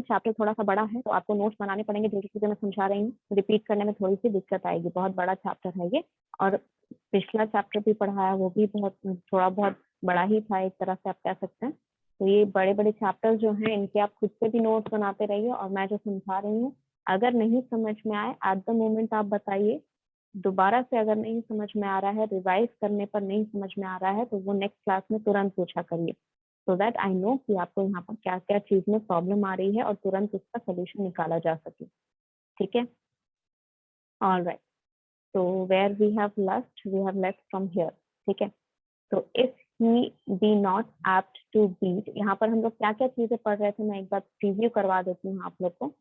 Chapter थोड़ा सा बड़ा है तो आपको नोट्स बनाने पड़ेंगे, जो चीजें मैं समझा रही हूँ रिपीट करने में थोड़ी सी दिक्कत आएगी, बहुत बड़ा चैप्टर है ये। और पिछला चैप्टर भी पढ़ाया वो भी थोड़ा बहुत बड़ा ही था, एक तरह से आप कह सकते हैं। तो ये बड़े बड़े चैप्टर्स जो हैं इनके आप खुद से भी नोट्स बनाते रहिए, और मैं जो समझा रही हूँ अगर नहीं समझ में आए एट द मोमेंट आप बताइए, दोबारा से अगर नहीं समझ में आ रहा है, रिवाइज करने पर नहीं समझ में आ रहा है, तो वो नेक्स्ट क्लास में तुरंत पूछा करिए, सो दैट आई नो कि आपको यहाँ पर क्या क्या चीज में प्रॉब्लम आ रही है और तुरंत उसका सोल्यूशन निकाला जा सके। ठीक है, ऑल राइट। तो where we have left from here. ठीक है, तो if he be not apt to beat, यहाँ पर हम लोग क्या क्या चीजें पढ़ रहे थे, मैं एक बार प्रीव्यू करवा देती हूँ आप लोग को।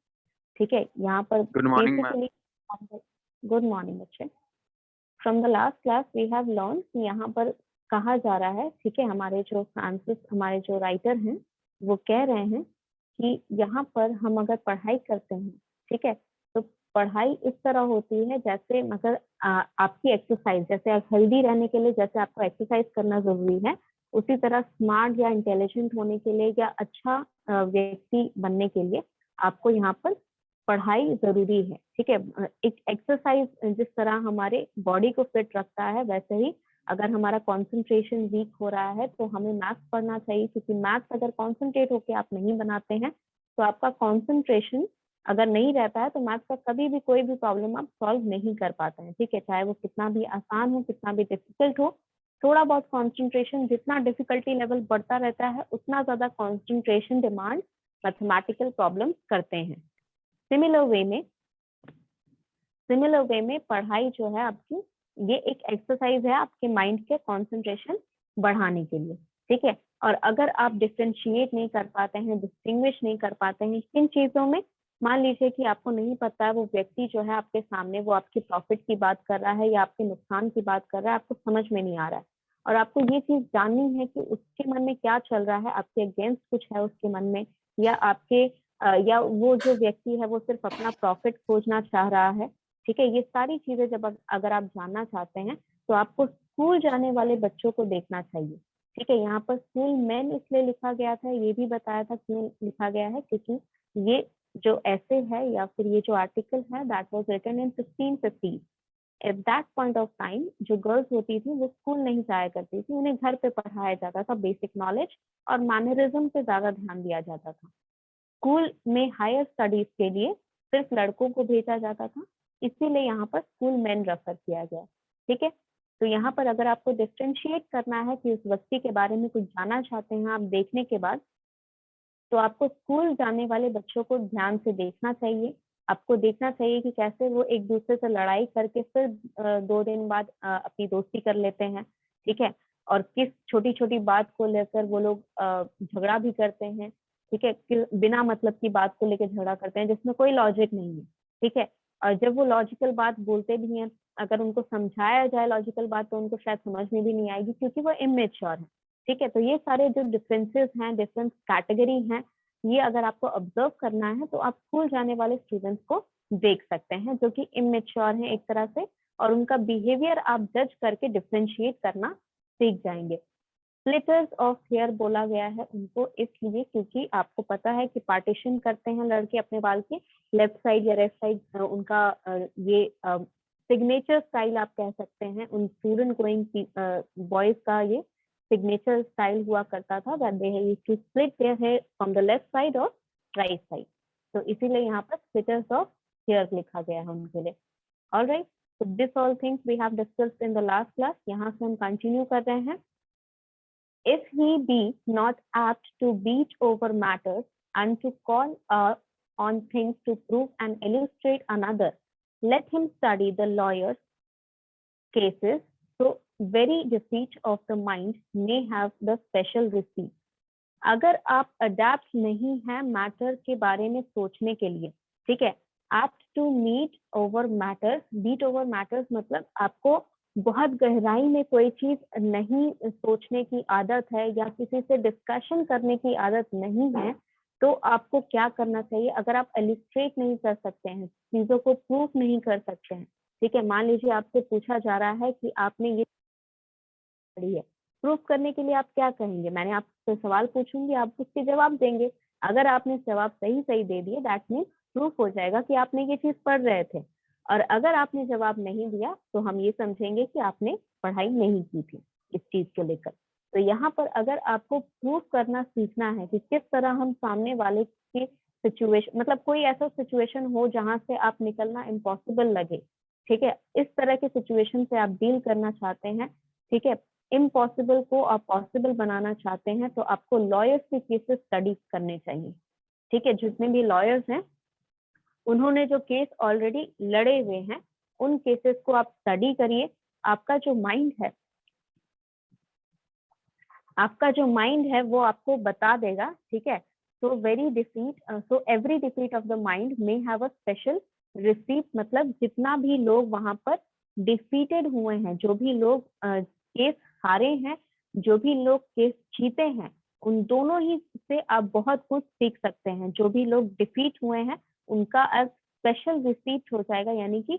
ठीक है, यहाँ पर good morning ma'am. Basically good morning बच्चे। From the last class we have learn कि यहाँ पर कहा जा रहा है, ठीक है, हमारे जो फ्रांसिस, हमारे जो राइटर हैं वो कह रहे हैं कि यहाँ पर हम अगर पढ़ाई करते हैं, ठीक है, तो पढ़ाई इस तरह होती है जैसे मगर आपकी एक्सरसाइज, जैसे आप हेल्दी रहने के लिए जैसे आपको एक्सरसाइज करना जरूरी है, उसी तरह स्मार्ट या इंटेलिजेंट होने के लिए या अच्छा व्यक्ति बनने के लिए आपको यहाँ पर पढ़ाई जरूरी है। ठीक है, एक एक्सरसाइज जिस तरह हमारे बॉडी को फिट रखता है, वैसे ही अगर हमारा कंसंट्रेशन वीक हो रहा है तो हमें मैथ्स पढ़ना चाहिए, क्योंकि मैथ्स अगर कंसंट्रेट होके आप नहीं बनाते हैं तो आपका कंसंट्रेशन अगर नहीं रहता है तो मैथ्स का कभी भी कोई भी प्रॉब्लम आप सॉल्व नहीं कर पाते हैं। ठीक है, चाहे वो कितना भी आसान हो, कितना भी डिफिकल्ट हो, थोड़ा बहुत कंसंट्रेशन, जितना डिफिकल्टी लेवल बढ़ता रहता है उतना ज्यादा कंसंट्रेशन डिमांड मैथमेटिकल प्रॉब्लम करते हैं। सिमिलर वे में पढ़ाई जो है आपकी, ये एक एक्सरसाइज है आपके माइंड के कंसंट्रेशन बढ़ाने के लिए। ठीक है, और अगर आप डिफ्रेंशिएट नहीं कर पाते हैं, डिस्टिंग्विश नहीं कर पाते हैं किन चीजों में, मान लीजिए कि आपको नहीं पता है वो व्यक्ति जो है आपके सामने वो आपकी प्रॉफिट की बात कर रहा है या आपके नुकसान की बात कर रहा है, आपको समझ में नहीं आ रहा है, और आपको ये चीज जाननी है कि उसके मन में क्या चल रहा है, आपके अगेंस्ट कुछ है उसके मन में, या आपके या वो जो व्यक्ति है वो सिर्फ अपना प्रॉफिट खोजना चाह रहा है। ठीक है, ये सारी चीजें जब अगर आप जानना चाहते हैं तो आपको स्कूल जाने वाले बच्चों को देखना चाहिए। ठीक है, यहाँ पर स्कूल मैन इसलिए लिखा गया था, ये भी बताया था क्यों लिखा गया है, क्योंकि ये जो ऐसे है या फिर ये जो आर्टिकल है that was written in 1550। At that point of time जो गर्ल्स होती थी वो स्कूल नहीं जाया करती थी, उन्हें घर पे पढ़ाया जाता था, बेसिक नॉलेज और मैनरिज्म पे ज्यादा ध्यान दिया जाता था। स्कूल में हायर स्टडीज के लिए सिर्फ लड़कों को भेजा जाता था, इसीलिए यहाँ पर स्कूल मैन रेफर किया गया। ठीक है, तो यहाँ पर अगर आपको डिफ्रेंशिएट करना है कि उस व्यक्ति के बारे में कुछ जानना चाहते हैं आप देखने के बाद, तो आपको स्कूल जाने वाले बच्चों को ध्यान से देखना चाहिए। आपको देखना चाहिए कि कैसे वो एक दूसरे से लड़ाई करके फिर 2 दिन बाद अपनी दोस्ती कर लेते हैं। ठीक है, और किस छोटी छोटी बात को लेकर वो लोग झगड़ा भी करते हैं। ठीक है, बिना मतलब की बात को लेकर झगड़ा करते हैं जिसमें कोई लॉजिक नहीं है। ठीक है, और जब वो लॉजिकल बात बोलते भी हैं, अगर उनको समझाया जाए लॉजिकल बात तो उनको शायद समझ में भी नहीं आएगी, क्योंकि वो इमेच्योर है। ठीक है, तो ये सारे जो डिफरेंसेस हैं, डिफरेंट कैटेगरी हैं, ये अगर आपको ऑब्जर्व करना है तो आप स्कूल जाने वाले स्टूडेंट्स को देख सकते हैं जो कि इमेच्योर हैं एक तरह से, और उनका बिहेवियर आप जज करके डिफरेंशिएट करना सीख जाएंगे। स्प्लिटर्स ऑफ हेयर बोला गया है उनको इसलिए क्योंकि आपको पता है कि पार्टीशन करते हैं लड़के अपने बाल की, लेफ्ट साइड या राइट साइड, उनका ये सिग्नेचर स्टाइल आप कह सकते हैं, उन स्टूडेंट गोइंग बॉयज का ये सिग्नेचर स्टाइल हुआ करता था, that they used to split their hair from the left side और राइट साइड। तो इसीलिए यहाँ पर स्प्लिटर्स ऑफ हेयर लिखा गया है उनके लिए। Alright, so this all things we have discussed in the last class। यहाँ से हम कंटिन्यू कर रहे हैं। If he be not apt to beat over matters and to call on things to prove and illustrate another, let him study the lawyer's cases, so very defeat of the mind may have the special receipt। अगर आप adapt नहीं है matter के बारे में सोचने के लिए, ठीक है, apt to meet over matters, beat over matters मतलब आपको बहुत गहराई में कोई चीज नहीं सोचने की आदत है या किसी से डिस्कशन करने की आदत नहीं है, तो आपको क्या करना चाहिए? अगर आप इलिस्ट्रेट नहीं कर सकते हैं, चीजों को प्रूफ नहीं कर सकते हैं, ठीक है, मान लीजिए आपसे पूछा जा रहा है कि आपने ये पढ़ी है, प्रूफ करने के लिए आप क्या कहेंगे? मैंने आपसे सवाल पूछूंगी, आप उसके जवाब देंगे। अगर आपने जवाब सही सही दे दिए दैट मीन्स प्रूफ हो जाएगा कि आपने ये चीज पढ़ रहे थे। और अगर आपने जवाब नहीं दिया तो हम ये समझेंगे कि आपने पढ़ाई नहीं की थी इस चीज को लेकर। तो यहाँ पर अगर आपको प्रूफ करना सीखना है कि किस तरह हम सामने वाले की सिचुएशन, मतलब कोई ऐसा सिचुएशन हो जहां से आप निकलना इम्पॉसिबल लगे, ठीक है, इस तरह के सिचुएशन से आप डील करना चाहते हैं, ठीक है, इम्पॉसिबल को आप पॉसिबल बनाना चाहते हैं, तो आपको लॉयर्स के केसेस स्टडी करने चाहिए। ठीक है, जितने भी लॉयर्स हैं उन्होंने जो केस ऑलरेडी लड़े हुए हैं उन केसेस को आप स्टडी करिए। आपका जो माइंड है, आपका जो माइंड है वो आपको बता देगा, ठीक है। So every defeat of the mind may have a special receipt, मतलब जितना भी लोग वहां पर डिफीटेड हुए हैं, जो भी लोग केस हारे हैं, जो भी लोग केस जीते हैं, उन दोनों ही से आप बहुत कुछ सीख सकते हैं। जो भी लोग डिफीट हुए हैं उनका अब स्पेशल रिसीप्ट हो जाएगा, यानी कि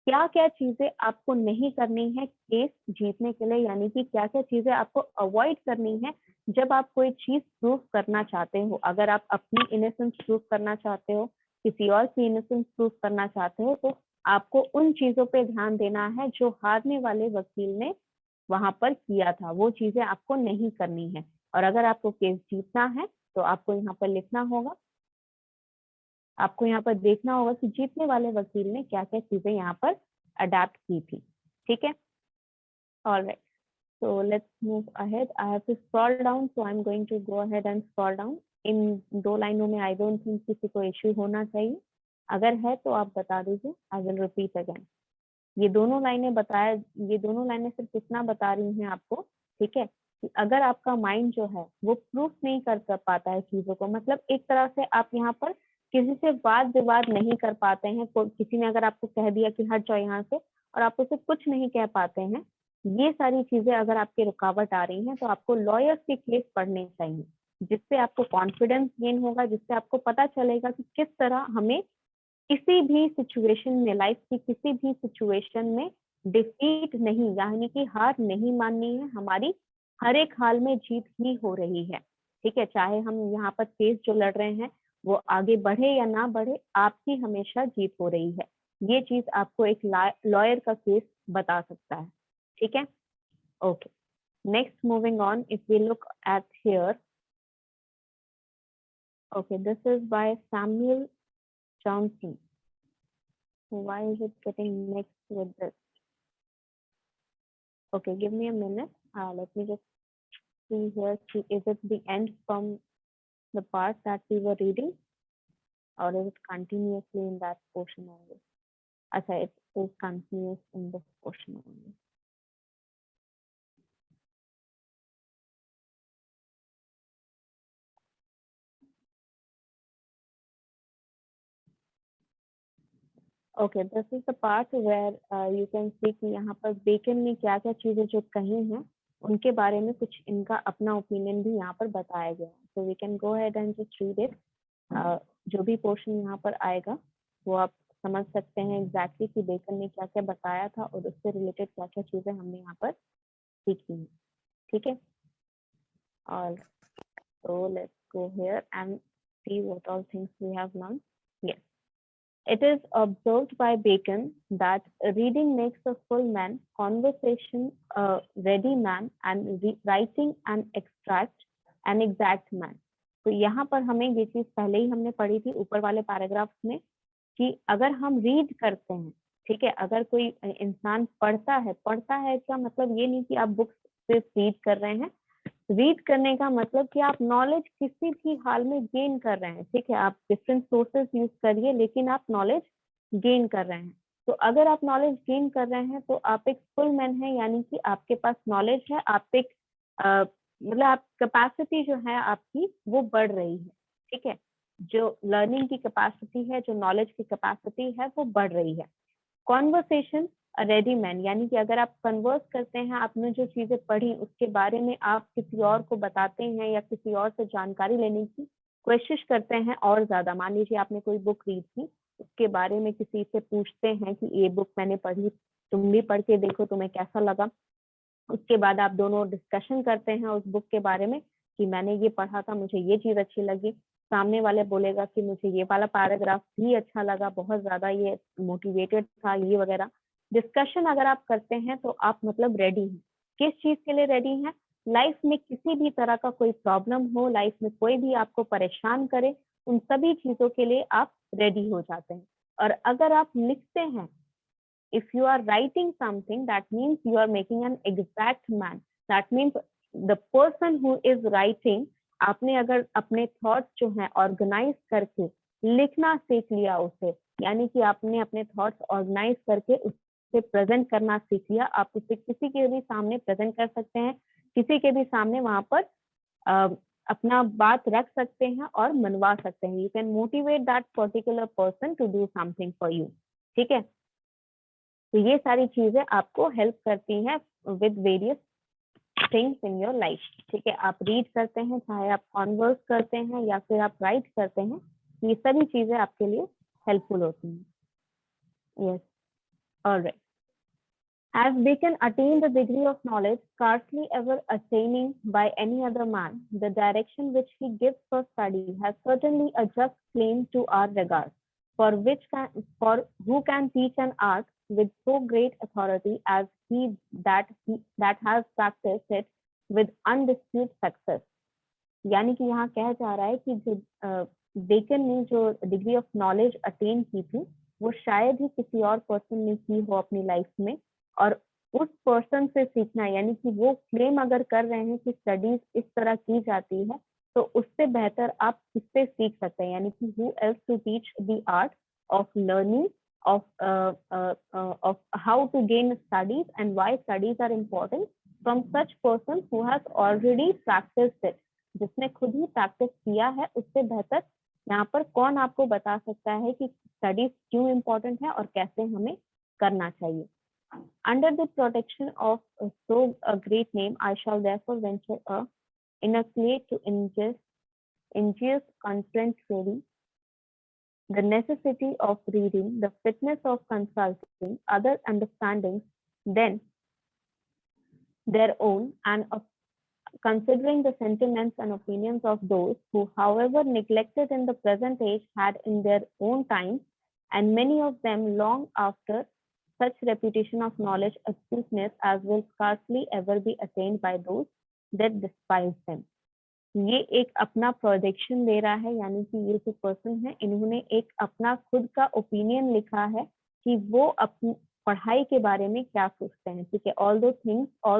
क्या क्या चीजें आपको नहीं करनी है केस जीतने के लिए, यानी कि क्या क्या चीजें आपको अवॉइड करनी है जब आप कोई चीज प्रूव करना चाहते हो। अगर आप अपनी इनोसेंस प्रूव करना चाहते हो, किसी और की इनोसेंस प्रूव करना चाहते हो, तो आपको उन चीजों पे ध्यान देना है जो हारने वाले वकील ने वहां पर किया था, वो चीजें आपको नहीं करनी है। और अगर आपको केस जीतना है तो आपको यहाँ पर लिखना होगा, आपको यहाँ पर देखना होगा कि जीतने वाले वकील ने क्या क्या चीजें यहाँ पर अडेप्ट की थी। ठीक है, alright, so let's move ahead. I have to scroll down, so I'm going to go ahead and scroll down. इन 2 लाइनों में I don't think किसी को इश्यू होना चाहिए, अगर है तो आप बता दीजिए। I will repeat again. ये दोनों लाइनें सिर्फ इतना बता रही हैं आपको, ठीक है, कि अगर आपका माइंड जो है वो प्रूफ नहीं कर पाता है चीजों को, मतलब एक तरह से आप यहाँ पर किसी से वाद विवाद नहीं कर पाते हैं, किसी ने अगर आपको कह दिया कि हट जाओ यहाँ से और आप उसे कुछ नहीं कह पाते हैं, ये सारी चीजें अगर आपकी रुकावट आ रही हैं तो आपको लॉयर्स के केस पढ़ने चाहिए, जिससे आपको कॉन्फिडेंस गेन होगा, जिससे आपको पता चलेगा कि किस तरह हमें किसी भी सिचुएशन में, लाइफ की किसी भी सिचुएशन में डिफीट नहीं, यानी कि हार नहीं माननी है, हमारी हर एक हाल में जीत ही हो रही है। ठीक है, चाहे हम यहाँ पर केस जो लड़ रहे हैं वो आगे बढ़े या ना बढ़े, आपकी हमेशा जीत हो रही है। ये चीज आपको एक लॉयर का केस बता सकता है। ठीक है, okay, next moving on, if we look at here, okay, this is by Samuel Johnson. Why is it getting mixed with this? Okay, give me a minute. Let me just see here. Is it the end from the part that we were reading, or is it continuously in that portion only? Achha, it is continuous in this portion only. Okay, this is the part where you can see कि यहाँ पर bacon ने क्या क्या चीजें जो कही हैं उनके बारे में कुछ इनका अपना ओपिनियन भी यहाँ पर बताया गया है. So we can go ahead and just read it. जो भी पोर्शन यहाँ पर आएगा वो आप समझ सकते हैं एग्जैक्टली कि बेकन ने क्या क्या बताया था और उससे रिलेटेड क्या क्या चीजें हमने यहाँ पर सीखी हैं. ठीक है, और so let's go here and see what all things we have learned. Yes. It is observed by Bacon that reading makes a full man, conversation a ready man, and writing an extract an exact man. तो यहाँ पर हमें ये चीज पहले ही हमने पढ़ी थी ऊपर वाले पैराग्राफ में कि अगर हम रीड करते हैं, ठीक है, अगर कोई इंसान पढ़ता है इसका मतलब ये नहीं कि आप बुक्स सिर्फ रीड कर रहे हैं. रीड करने का मतलब कि आप नॉलेज किसी भी हाल में गेन कर रहे हैं. ठीक है, आप डिफरेंट सोर्सेस यूज करिए लेकिन आप नॉलेज गेन कर रहे हैं. तो अगर आप नॉलेज गेन कर रहे हैं तो आप एक फुल मैन है, यानी कि आपके पास नॉलेज है, आप एक मतलब आप कैपेसिटी जो है आपकी वो बढ़ रही है. ठीक है, जो लर्निंग की कैपेसिटी है, जो नॉलेज की कैपेसिटी है वो बढ़ रही है. कॉन्वर्सेशन रेडी मैन, यानी कि अगर आप कन्वर्स करते हैं, आपने जो चीजें पढ़ी उसके बारे में आप किसी और को बताते हैं या किसी और से जानकारी लेने की कोशिश करते हैं और ज्यादा. मान लीजिए आपने कोई बुक रीड की, उसके बारे में किसी से पूछते हैं कि ये बुक मैंने पढ़ी, तुम भी पढ़ के देखो तुम्हें कैसा लगा. उसके बाद आप दोनों डिस्कशन करते हैं उस बुक के बारे में कि मैंने ये पढ़ा था, मुझे ये चीज अच्छी लगी. सामने वाले बोलेगा कि मुझे ये वाला पैराग्राफ भी अच्छा लगा, बहुत ज्यादा ये मोटिवेटेड था, ये वगैरह डिस्कशन अगर आप करते हैं तो आप मतलब रेडी हैं। किस चीज के लिए रेडी हैं? लाइफ में किसी भी तरह का कोई प्रॉब्लम हो, लाइफ में कोई भी आपको परेशान करे, उन सभी चीजों के लिए आप रेडी हो जाते हैं। और अगर आप लिखते हैं, if you are writing something, that means you are making an exact man. That means the person who is writing, आपने अगर अपने थॉट्स जो हैं ऑर्गेनाइज करके लिखना सीख लिया उसे, यानी कि आपने अपने थॉट्स ऑर्गेनाइज करके उसे प्रेजेंट करना सीख लिया, आप उसे किसी के भी सामने प्रेजेंट कर सकते हैं, किसी के भी सामने वहां पर अपना बात रख सकते हैं और मनवा सकते हैं। You can motivate that particular person to do something for you. ठीक है, तो ये सारी चीजें आपको हेल्प करती हैं with various things in your life. ठीक है, आप रीड करते हैं, चाहे आप कॉन्वर्स करते हैं या फिर आप राइट करते हैं, ये सभी चीजें आपके लिए हेल्पफुल होती हैं। Yes, alright. As Bacon attained the degree of knowledge scarcely ever attaining by any other man, the direction which he gives for study has certainly a just claim to our regard. For who can teach an art with so great authority as he that has practiced it with undisputed success? यानी कि यहाँ कहा जा रहा है कि जो bacon ने जो डिग्री ऑफ नॉलेज अटेन की थी, वो शायद ही किसी और पर्सन ने की हो अपनी लाइफ में, और उस पर्सन से सीखना, यानी कि वो क्लेम अगर कर रहे हैं कि स्टडीज इस तरह की जाती है, तो उससे बेहतर आप किससे सीख सकते हैं, यानी कि who else to teach the art of learning of how to gain studies and why studies are important from such person who has already practiced it. जिसने खुद ही प्रैक्टिस किया है, उससे बेहतर यहाँ पर कौन आपको बता सकता है कि स्टडीज क्यों इम्पोर्टेंट है और कैसे हमें करना चाहिए। Under the protection of so a great name, I shall therefore venture inoculate to injurious contrary the necessity of reading, the fitness of consulting other understandings than their own, and of considering the sentiments and opinions of those who, however neglected in the present age, had in their own time, and many of them long after, such reputation of knowledge astuteness as will scarcely ever be attained by those that despise them. ये एक अपना projection दे रहा है, यानी कि ये जो person है, इन्होंने एक अपना खुद का ओपिनियन लिखा है कि वो अपनी पढ़ाई के बारे में क्या सोचते हैं। ठीक है, all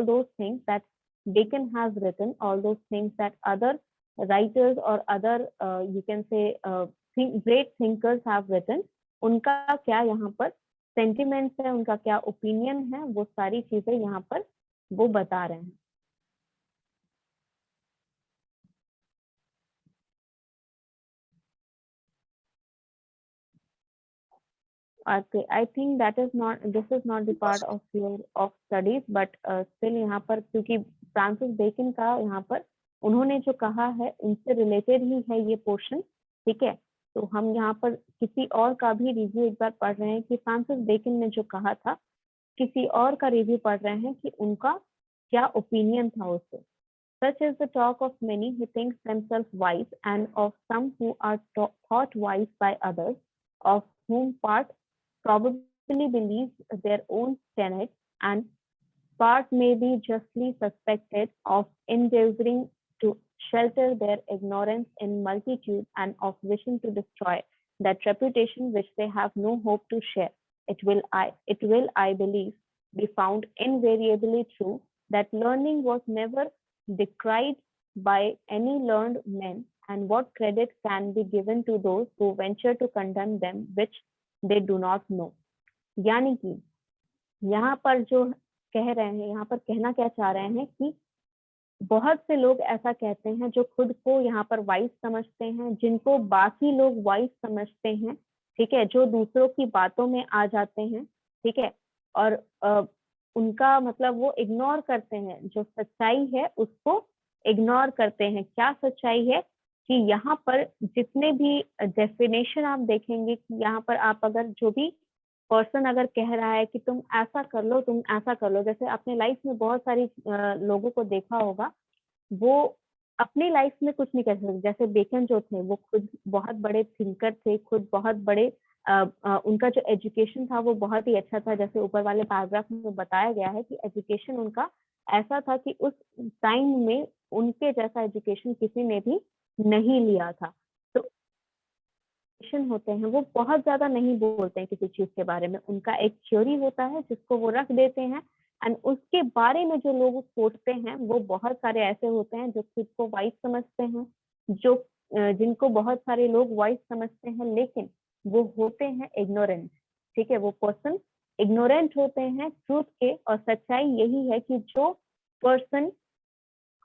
those things that Bacon has written, all those things that other writers or other you can say great thinkers have written, उनका क्या यहाँ पर सेंटिमेंट्स है, उनका क्या ओपिनियन है, वो सारी चीजें यहाँ पर वो बता रहे हैं। Okay, I think this is not the part of your of studies, but still यहाँ पर क्योंकि फ्रांसिस बेकन का यहाँ पर उन्होंने जो कहा है उनसे रिलेटेड ही है ये पोर्शन। ठीक है, तो हम यहाँ पर किसी और का भी रिव्यू एक बार पढ़ रहे हैं कि फ्रांसिस बेकन ने जो कहा था, किसी और का रिव्यू पढ़ रहे हैं कि उनका क्या ओपिनियन था उससे। Such is the talk of many who think themselves wise, and of some who are thought wise by others, of whom part probably believes their own tenets, and part may be justly suspected of endeavoring to shelter their ignorance in multitude, and of wishing to destroy that reputation which they have no hope to share. It will, I believe, be found invariably true that learning was never decried by any learned men, and what credit can be given to those who venture to condemn them which they do not know. यानी कि यहाँ पर जो कह रहे हैं, यहाँ पर कहना क्या चाह रहे हैं कि बहुत से लोग ऐसा कहते हैं जो खुद को यहाँ पर वाइज समझते हैं, जिनको बाकी लोग वाइज समझते हैं। ठीक है, जो दूसरों की बातों में आ जाते हैं। ठीक है, और उनका मतलब वो इग्नोर करते हैं, जो सच्चाई है उसको इग्नोर करते हैं। क्या सच्चाई है कि यहाँ पर जितने भी डेफिनेशन आप देखेंगे कि यहाँ पर आप अगर जो भी पर्सन अगर कह रहा है कि तुम ऐसा कर लो, तुम ऐसा कर लो, जैसे आपने लाइफ में बहुत सारी लोगों को देखा होगा, वो अपनी लाइफ में कुछ नहीं कर सकते। जैसे बेकन जो थे वो खुद बहुत बड़े थिंकर थे, खुद बहुत बड़े उनका जो एजुकेशन था वो बहुत ही अच्छा था। जैसे ऊपर वाले पैराग्राफ में बताया गया है कि एजुकेशन उनका ऐसा था कि उस टाइम में उनके जैसा एजुकेशन किसी ने भी नहीं लिया था। तो होते हैं वो बहुत ज्यादा नहीं बोलते हैं किसी चीज के बारे में, उनका एक थ्योरी होता है जिसको वो रख देते हैं, एंड उसके बारे में जो लोग सोचते हैं वो बहुत सारे ऐसे होते हैं जो खुद को वाइस समझते हैं, जो जिनको बहुत सारे लोग वाइस समझते हैं, लेकिन वो होते हैं इग्नोरेंट। ठीक है, वो पर्सन इग्नोरेंट होते हैं ट्रूथ के। और सच्चाई यही है कि जो पर्सन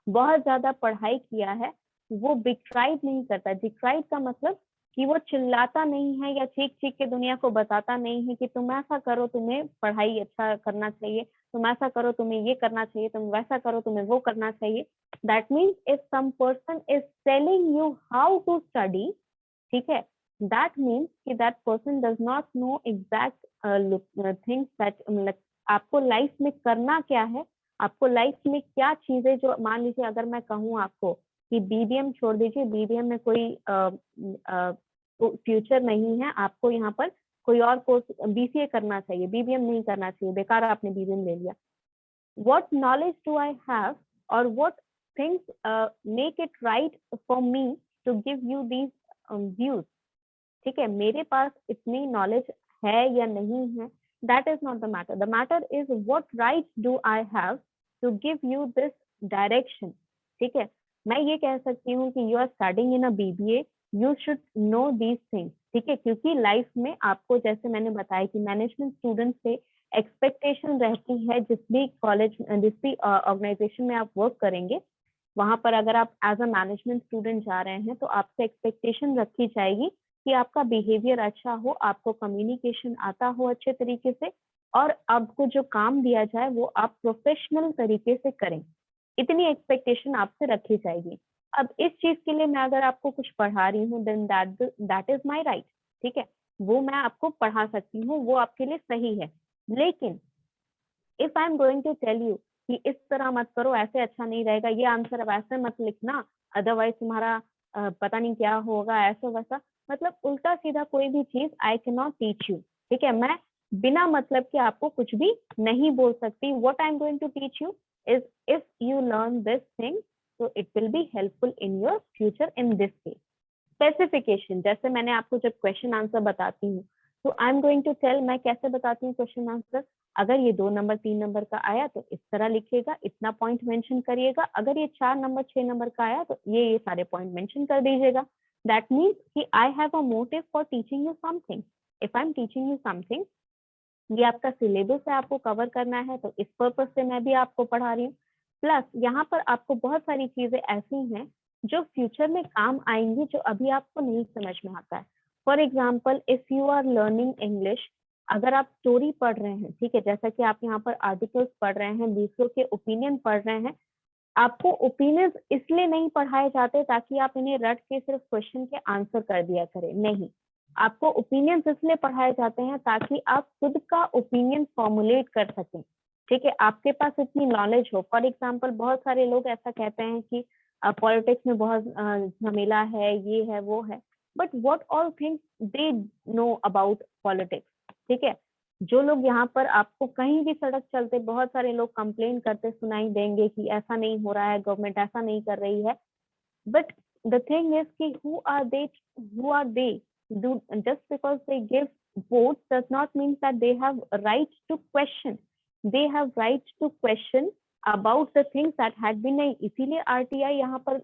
बहुत ज्यादा पढ़ाई किया है वो डिक्राइब नहीं करता। डिक्राइब का मतलब कि वो चिल्लाता नहीं है या चीख चीख के दुनिया को बताता नहीं है कि तुम ऐसा करो, तुम्हें पढ़ाई अच्छा करना चाहिए, तुम ऐसा करो, तुम्हें ये करना चाहिए, तुम वैसा करो, तुम्हें वो करना चाहिए। That means if some person is telling you how to study, ठीक है, दैट मीन्स कि that person does not know exact things that आपको लाइफ में करना क्या है, आपको लाइफ में क्या चीजें, जो मान लीजिए अगर मैं कहूँ आपको कि बीबीएम छोड़ दीजिए, बीबीएम में कोई फ्यूचर नहीं है, आपको यहाँ पर कोई और कोर्स बीसीए करना चाहिए, बीबीएम नहीं करना चाहिए, बेकार आपने बीबीएम ले लिया। what knowledge do I have or what things make it right for me to give you these views? ठीक है, मेरे पास इतनी नॉलेज है या नहीं है, that is not the matter. The matter is what right do I have to give you this direction. ठीक है, मैं ये कह सकती हूँ कि you are studying in a BBA, you should know these things. ठीक है, क्योंकि लाइफ में आपको, जैसे मैंने बताया कि मैनेजमेंट स्टूडेंट से एक्सपेक्टेशन रहती है, जिस भी कॉलेज, जिस भी ऑर्गेनाइजेशन में आप वर्क करेंगे, वहां पर अगर आप एज अ मैनेजमेंट स्टूडेंट जा रहे हैं तो आपसे एक्सपेक्टेशन रखी जाएगी कि आपका बिहेवियर अच्छा हो, आपको कम्युनिकेशन आता हो अच्छे तरीके से, और आपको जो काम दिया जाए वो आप प्रोफेशनल तरीके से करें। इतनी एक्सपेक्टेशन आपसे रखी जाएगी। अब इस चीज के लिए मैं अगर आपको कुछ पढ़ा रही हूँ, then that is my right. ठीक है, वो मैं आपको पढ़ा सकती हूँ, वो आपके लिए सही है। लेकिन if I am going to tell you कि इस तरह मत करो, ऐसे अच्छा नहीं रहेगा, ये आंसर अब ऐसे मत लिखना, अदरवाइज तुम्हारा पता नहीं क्या होगा, ऐसा वैसा, मतलब उल्टा सीधा कोई भी चीज I can not teach you. ठीक है, मैं बिना मतलब के आपको कुछ भी नहीं बोल सकती। What I am going to teach you is, if you learn this thing so it will be helpful in your future in this case. Specification, जैसे मैंने आपको जब क्वेश्चन आंसर बताती हूँ तो I am going to tell, मैं कैसे बताती हूँ क्वेश्चन आंसर, अगर ये 2 नंबर 3 नंबर का आया तो इस तरह लिखिएगा, इतना पॉइंट मेंशन करिएगा, अगर ये 4 नंबर 6 नंबर का आया तो ये सारे पॉइंट मेंशन कर दीजिएगा। दैट मीन्स कि I have a motive for teaching you something. If I am teaching you something, ये आपका सिलेबस है, आपको कवर करना है, तो इस पर्पज से मैं भी आपको पढ़ा रही हूँ। प्लस यहाँ पर आपको बहुत सारी चीजें ऐसी हैं जो फ्यूचर में काम आएंगी, जो अभी आपको नहीं समझ में आता है। For example, if you are learning English, अगर आप स्टोरी पढ़ रहे हैं, ठीक है, जैसा कि आप यहाँ पर आर्टिकल्स पढ़ रहे हैं, दूसरों के ओपिनियन पढ़ रहे हैं, आपको ओपिनियंस इसलिए नहीं पढ़ाए जाते ताकि आप इन्हें रट के सिर्फ क्वेश्चन के आंसर कर दिया करें, नहीं, आपको ओपिनियंस इसलिए पढ़ाए जाते हैं ताकि आप खुद का ओपिनियन फॉर्मुलेट कर सकें। ठीक है, आपके पास इतनी नॉलेज हो। फॉर एग्जाम्पल, बहुत सारे लोग ऐसा कहते हैं कि पॉलिटिक्स में बहुत झमेला है, ये है वो है, but what all things they know about politics. ठीक है, जो लोग यहाँ पर आपको कहीं भी सड़क चलते बहुत सारे लोग कंप्लेन करते सुनाई देंगे कि ऐसा नहीं हो रहा है, गवर्नमेंट ऐसा नहीं कर रही है, but the thing is कि who are they, do just because they give votes does not mean that they have right to question, they have right to question about the things that had been नहीं, इसीलिए RTI यहाँ पर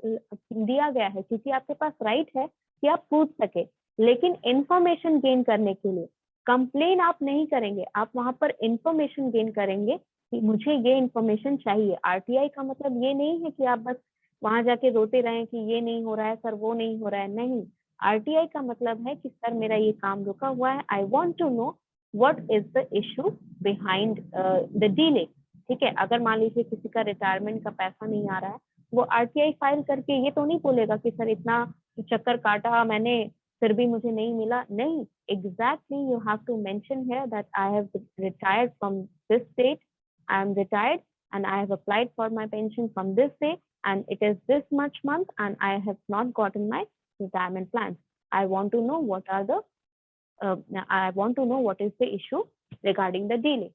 दिया गया है, क्योंकि आपके पास राइट है कि आप पूछ सके, लेकिन इंफॉर्मेशन गेन करने के लिए कंप्लेन आप नहीं करेंगे, आप वहां पर इंफॉर्मेशन गेन करेंगे कि मुझे ये इंफॉर्मेशन चाहिए। आरटीआई का मतलब ये नहीं है कि आप बस वहां जाके रोते रहे कि ये नहीं हो रहा है सर, वो नहीं हो रहा है, नहीं, आरटीआई का मतलब है कि सर मेरा ये काम रुका हुआ है, I want to know what is the issue behind the delay. ठीक है, अगर मान लीजिए किसी का रिटायरमेंट का पैसा नहीं आ रहा है, वो आरटीआई फाइल करके ये तो नहीं बोलेगा कि सर इतना चक्कर काटा मैंने फिर भी मुझे नहीं मिला, नहीं, exactly you have to mention here that I have retired from this state, I am retired and I have applied for my pension from this day and it is this much month and I have not gotten my retirement plans. I want to know what are the I want to know what is the issue regarding the delay.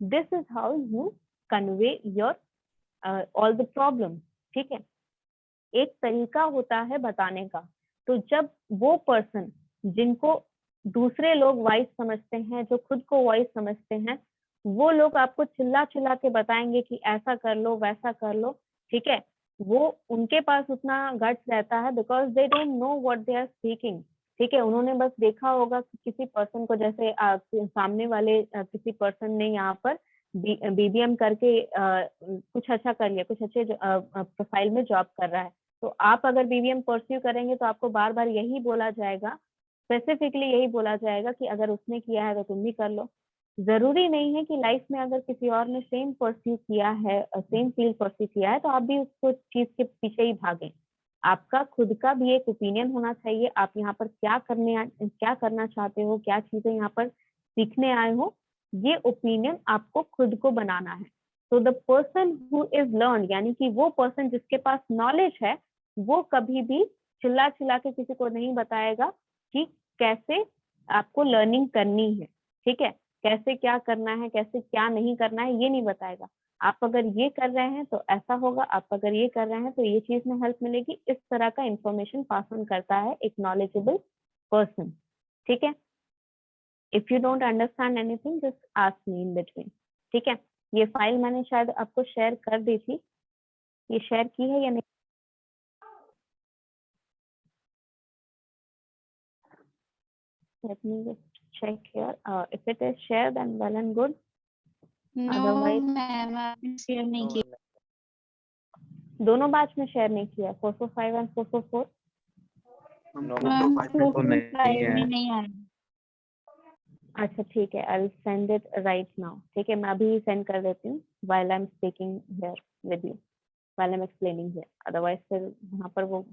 This is how you convey your all the problems. ठीक है, एक तरीका होता है बताने का. तो जब वो पर्सन जिनको दूसरे लोग वाइस समझते हैं, जो खुद को वाइस समझते हैं, वो लोग आपको चिल्ला चिल्ला के बताएंगे कि ऐसा कर लो वैसा कर लो, ठीक है, वो उनके पास उतना गट्स रहता है because they don't know what they are speaking. ठीक है, उन्होंने बस देखा होगा कि किसी पर्सन को, जैसे सामने वाले किसी पर्सन ने यहाँ पर बीबीएम करके कुछ अच्छा कर लिया, कुछ अच्छे प्रोफाइल में जॉब कर रहा है, तो आप अगर बीबीएम परस्यू करेंगे तो आपको बार बार यही बोला जाएगा, स्पेसिफिकली यही बोला जाएगा कि अगर उसने किया है तो तुम भी कर लो. जरूरी नहीं है कि लाइफ में अगर किसी और ने सेम परस्यू किया है, सेम फील्ड परस्यू किया है, तो आप भी उसको चीज के पीछे ही भागें. आपका खुद का भी एक ओपिनियन होना चाहिए. आप यहाँ पर क्या करना चाहते हो, क्या चीजें यहाँ पर सीखने आए हो, ये ओपिनियन आपको खुद को बनाना है. तो the person who is learn, यानी कि वो पर्सन जिसके पास नॉलेज है, वो कभी भी चिल्ला चिल्ला के किसी को नहीं बताएगा कि कैसे आपको लर्निंग करनी है. ठीक है, कैसे क्या करना है, कैसे क्या नहीं करना है, ये नहीं बताएगा. आप अगर ये कर रहे हैं तो ऐसा होगा, आप अगर ये कर रहे हैं तो ये चीज में हेल्प मिलेगी. इस तरह का इंफॉर्मेशन पास ऑन करता है एक नॉलेजेबल पर्सन. ठीक है, if you don't understand anything just ask me in between. ठीक है, ये फाइल मैंने शायद आपको शेयर कर दी थी, ये शेयर की है या नहीं? Let me just check here. If it is shared, then well and good. No, Otherwise, ma'am आपने शेयर नहीं किया. दोनों बैच में शेयर नहीं किया, 445 and 444. मैम 445 में नहीं आ रहा. अच्छा ठीक है, I'll send it right now. ठीक है, मैं अभी सेंड कर देती हूँ while I'm speaking here with you, while I'm explaining here. Otherwise फिर वहाँ पर वो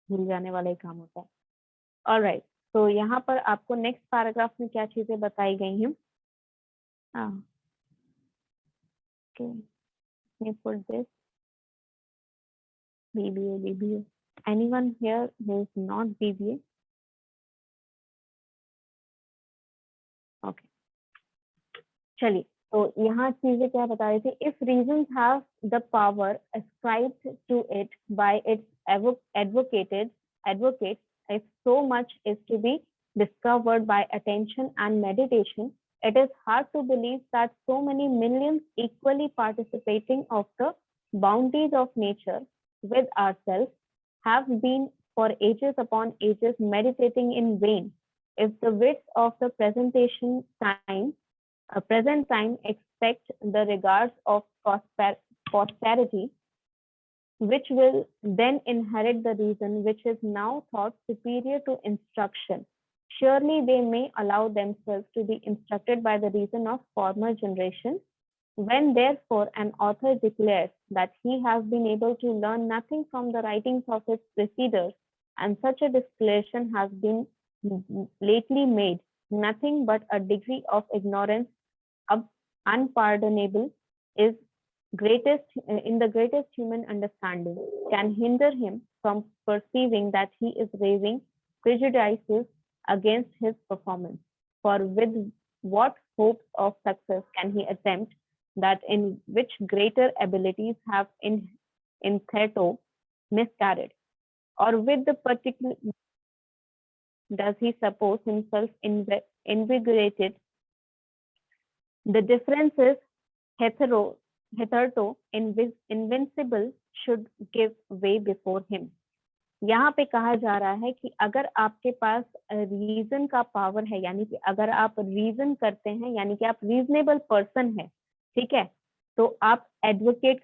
भूल जाने वाला ही काम होता है. Alright, तो यहाँ पर आपको नेक्स्ट पैराग्राफ में क्या चीजें बताई गई हैं? Okay, let me put this BBA. Anyone here who is not BBA? Okay. चलिए, तो यहाँ चीजें क्या बता रही थी? If reasons have the power ascribed to it by its advocates, if so much is to be discovered by attention and meditation, it is hard to believe that so many millions equally participating of the bounties of nature with ourselves have been for ages upon ages meditating in vain. If the wits of the present time expect the regards of posterity, which will then inherit the reason which is now thought superior to instruction. Surely they may allow themselves to be instructed by the reason of former generations. When therefore an author declares that he has been able to learn nothing from the writings of his preceders, and such a declaration has been lately made, nothing but a degree of ignorance unpardonable is in the greatest human understanding, can hinder him from perceiving that he is raising prejudices against his performance. For with what hopes of success can he attempt that in which greater abilities have hitherto miscarried? Or with the particular does he suppose himself invigorated? The difference is hitherto invincible should give way before him. यहाँ पे कहा जा रहा है कि अगर आपके पास reason का पावर है, यानी कि अगर आप रीजन करते हैं, यानी कि आप रीजनेबल पर्सन है, ठीक है, तो आप एडवोकेट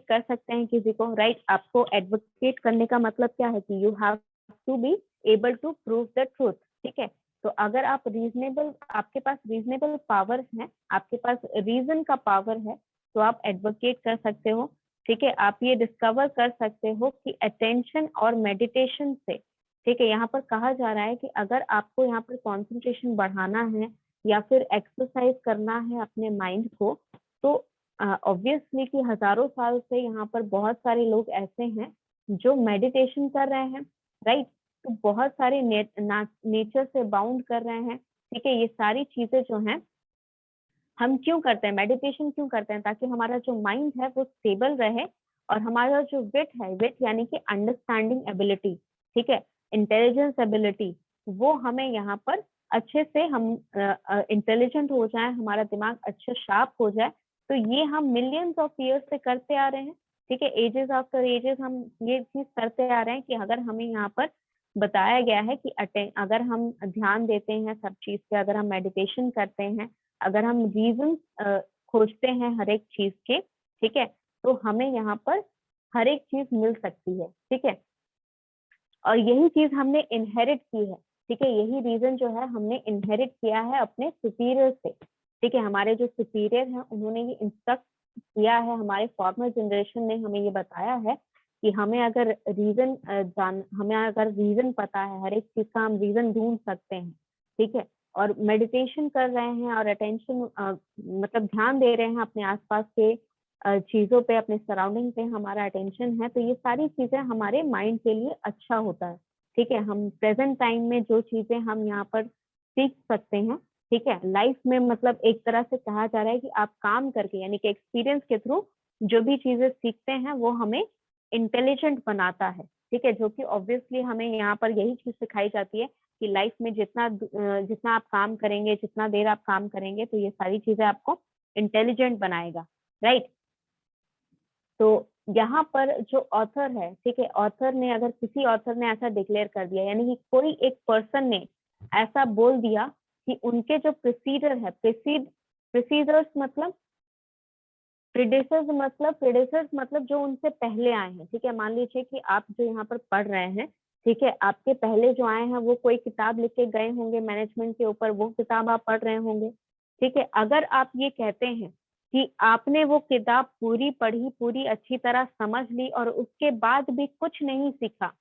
कर सकते हैं किसी को, राइट? आपको एडवोकेट करने का मतलब क्या है कि you have to be able to prove the truth. ठीक है, तो अगर आप आपके पास रीजनेबल पावर है, आपके पास रीजन का पावर है, तो आप एडवोकेट कर सकते हो. ठीक है, आप ये डिस्कवर कर सकते हो कि अटेंशन और मेडिटेशन से, ठीक है, यहाँ पर कहा जा रहा है कि अगर आपको यहाँ पर कंसंट्रेशन बढ़ाना है या फिर एक्सरसाइज करना है अपने माइंड को, तो ऑब्वियसली कि हजारों साल से यहाँ पर बहुत सारे लोग ऐसे हैं जो मेडिटेशन कर रहे हैं, राइट। तो बहुत सारे नेचर से बाउंड कर रहे हैं, ठीक है। ये सारी चीजें जो हैं हम क्यों करते हैं, मेडिटेशन क्यों करते हैं, ताकि हमारा जो माइंड है वो स्टेबल रहे और हमारा जो विट है, विट यानी कि अंडरस्टैंडिंग एबिलिटी, ठीक है, इंटेलिजेंस एबिलिटी, वो हमें यहाँ पर अच्छे से हम इंटेलिजेंट हो जाए, हमारा दिमाग अच्छा शार्प हो जाए। तो ये हम मिलियंस ऑफ ईयर्स से करते आ रहे हैं, ठीक है। एजेस आफ्टर एजेस हम ये चीज करते आ रहे हैं कि अगर हमें यहाँ पर बताया गया है कि अगर हम ध्यान देते हैं सब चीज पे, अगर हम मेडिटेशन करते हैं, अगर हम रीजन खोजते हैं हर एक चीज के, ठीक है, तो हमें यहाँ पर हर एक चीज मिल सकती है, ठीक है। और यही चीज हमने इनहेरिट की है, ठीक है। यही रीजन जो है हमने इनहेरिट किया है अपने सुपीरियर से, ठीक है। हमारे जो सुपीरियर हैं उन्होंने ये इंस्ट्रक्ट किया है, हमारे फॉर्मर जनरेशन ने हमें ये बताया है कि हमें अगर रीजन पता है, हर एक चीज का हम रीजन ढूंढ सकते हैं, ठीक है। और मेडिटेशन कर रहे हैं और अटेंशन मतलब ध्यान दे रहे हैं अपने आसपास के चीजों पे, अपने सराउंडिंग पे हमारा अटेंशन है, तो ये सारी चीजें हमारे माइंड के लिए अच्छा होता है, ठीक है। हम प्रेजेंट टाइम में जो चीजें हम यहाँ पर सीख सकते हैं, ठीक है, लाइफ में मतलब एक तरह से कहा जा रहा है कि आप काम करके यानी कि एक्सपीरियंस के थ्रू जो भी चीजें सीखते हैं वो हमें इंटेलिजेंट बनाता है, ठीक है। जो कि ऑब्वियसली हमें यहाँ पर यही चीज सिखाई जाती है कि लाइफ में जितना आप काम करेंगे, जितना देर आप काम करेंगे, तो ये सारी चीजें आपको इंटेलिजेंट बनाएगा, राइट। तो यहाँ पर जो ऑथर है, ठीक है, ऑथर ने अगर किसी ऑथर ने ऐसा डिक्लेयर कर दिया, यानी कि कोई एक पर्सन ने ऐसा बोल दिया कि उनके जो प्रीसीडर है, प्रीसीडर्स मतलब प्रीडेसर्स मतलब जो उनसे पहले आए हैं, ठीक है। मान लीजिए कि आप जो यहाँ पर पढ़ रहे हैं, ठीक है, आपके पहले जो आए हैं वो कोई किताब लिख के गए होंगे मैनेजमेंट के ऊपर, वो किताब आप पढ़ रहे होंगे, ठीक है। अगर आप ये कहते हैं कि आपने वो किताब पूरी पढ़ी, पूरी अच्छी तरह समझ ली और उसके बाद भी कुछ नहीं सीखा,